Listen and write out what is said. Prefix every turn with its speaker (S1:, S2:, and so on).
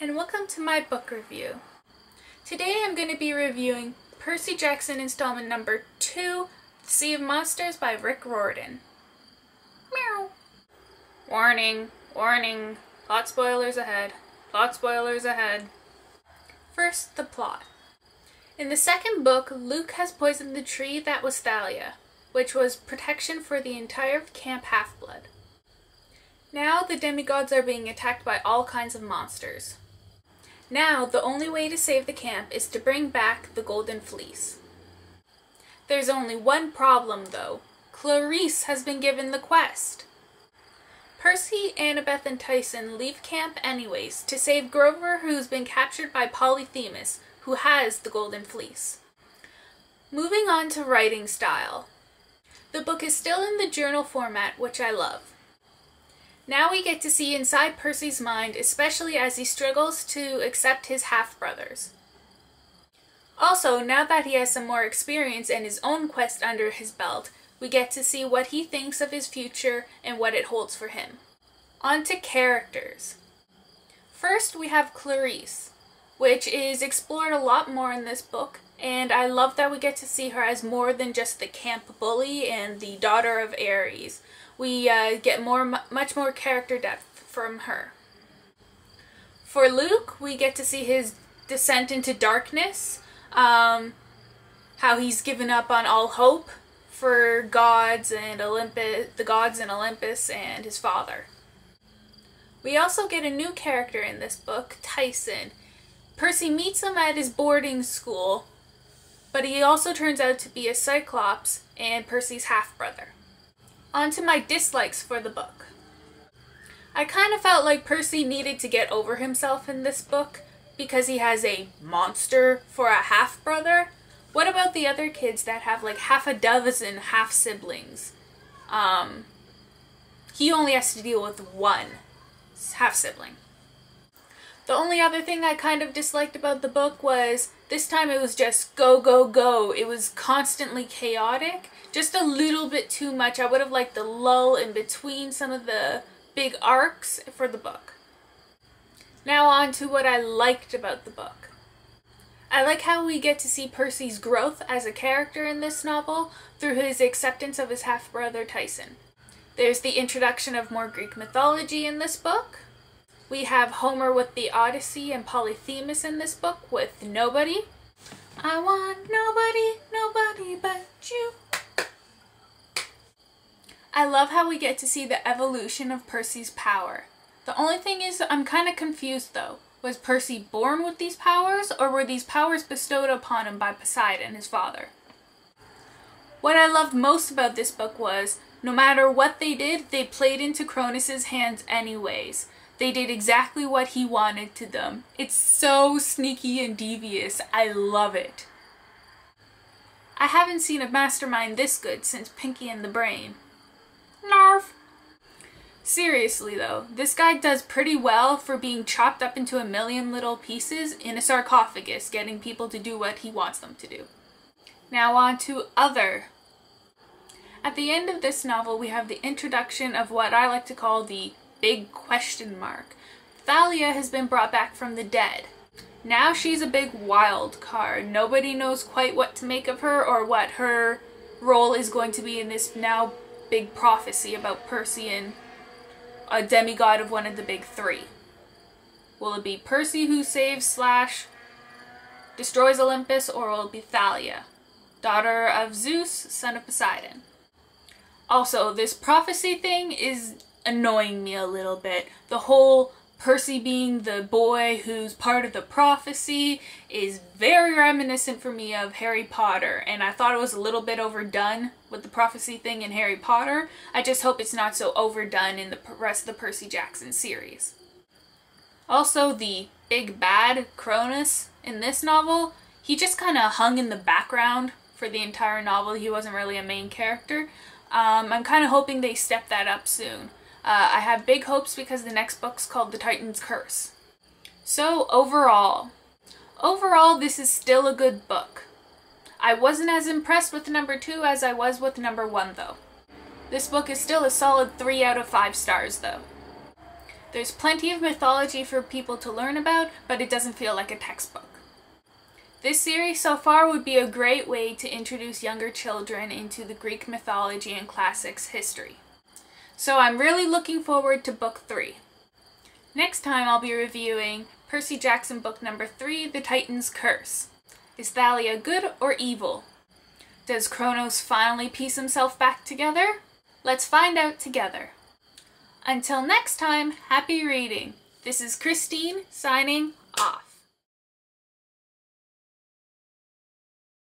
S1: and welcome to my book review. Today I'm going to be reviewing Percy Jackson installment number 2, Sea of Monsters by Rick Riordan. Meow. Warning, warning, plot spoilers ahead, plot spoilers ahead. First, the plot. In the second book, Luke has poisoned the tree that was Thalia, which was protection for the entire Camp Half-Blood. Now the demigods are being attacked by all kinds of monsters. Now the only way to save the camp is to bring back the Golden Fleece. There's only one problem though. Clarice has been given the quest. Percy, Annabeth, and Tyson leave camp anyways to save Grover, who's been captured by Polyphemus, who has the Golden Fleece. Moving on to writing style. The book is still in the journal format, which I love. Now we get to see inside Percy's mind, especially as he struggles to accept his half-brothers. Also, now that he has some more experience and his own quest under his belt, we get to see what he thinks of his future and what it holds for him. On to characters. First, we have Clarice, which is explored a lot more in this book, and I love that we get to see her as more than just the camp bully and the daughter of Ares. We get much more character depth from her. For Luke, we get to see his descent into darkness, how he's given up on all hope for gods and Olympus, the gods in Olympus, and his father. We also get a new character in this book, Tyson. Percy meets him at his boarding school, but he also turns out to be a Cyclops and Percy's half-brother. On to my dislikes for the book. I kind of felt like Percy needed to get over himself in this book because he has a monster for a half-brother. What about the other kids that have like half a dozen half-siblings? He only has to deal with one half-sibling. The only other thing I kind of disliked about the book was this time it was just go, go, go. It was constantly chaotic. Just a little bit too much. I would have liked the lull in between some of the big arcs for the book. Now on to what I liked about the book. I like how we get to see Percy's growth as a character in this novel through his acceptance of his half-brother Tyson. There's the introduction of more Greek mythology in this book. We have Homer with the Odyssey and Polyphemus in this book with Nobody. I want nobody, nobody but you. I love how we get to see the evolution of Percy's power. The only thing is, I'm kind of confused though. Was Percy born with these powers, or were these powers bestowed upon him by Poseidon, his father? What I loved most about this book was, no matter what they did, they played into Cronus's hands anyways. They did exactly what he wanted to them. It's so sneaky and devious. I love it. I haven't seen a mastermind this good since Pinky and the Brain. Narf. Seriously though, this guy does pretty well for being chopped up into a million little pieces in a sarcophagus, getting people to do what he wants them to do. Now on to other. At the end of this novel, we have the introduction of what I like to call the big question mark. Thalia has been brought back from the dead. Now she's a big wild card. Nobody knows quite what to make of her or what her role is going to be in this now big prophecy about Percy and a demigod of one of the big three. Will it be Percy who saves / destroys Olympus, or will it be Thalia, daughter of Zeus, son of Poseidon? Also, this prophecy thing is annoying me a little bit. The whole Percy being the boy who's part of the prophecy is very reminiscent for me of Harry Potter, and I thought it was a little bit overdone with the prophecy thing in Harry Potter. I just hope it's not so overdone in the rest of the Percy Jackson series. Also, the big bad Cronus in this novel, he just kind of hung in the background for the entire novel. He wasn't really a main character. I'm kind of hoping they step that up soon. I have big hopes because the next book's called The Titan's Curse. So overall, this is still a good book. I wasn't as impressed with number 2 as I was with number 1 though. This book is still a solid 3 out of 5 stars though. There's plenty of mythology for people to learn about, but it doesn't feel like a textbook. This series so far would be a great way to introduce younger children into the Greek mythology and classics history. So I'm really looking forward to book 3. Next time I'll be reviewing Percy Jackson book number 3, The Titan's Curse. Is Thalia good or evil? Does Kronos finally piece himself back together? Let's find out together. Until next time, happy reading. This is Christine signing off.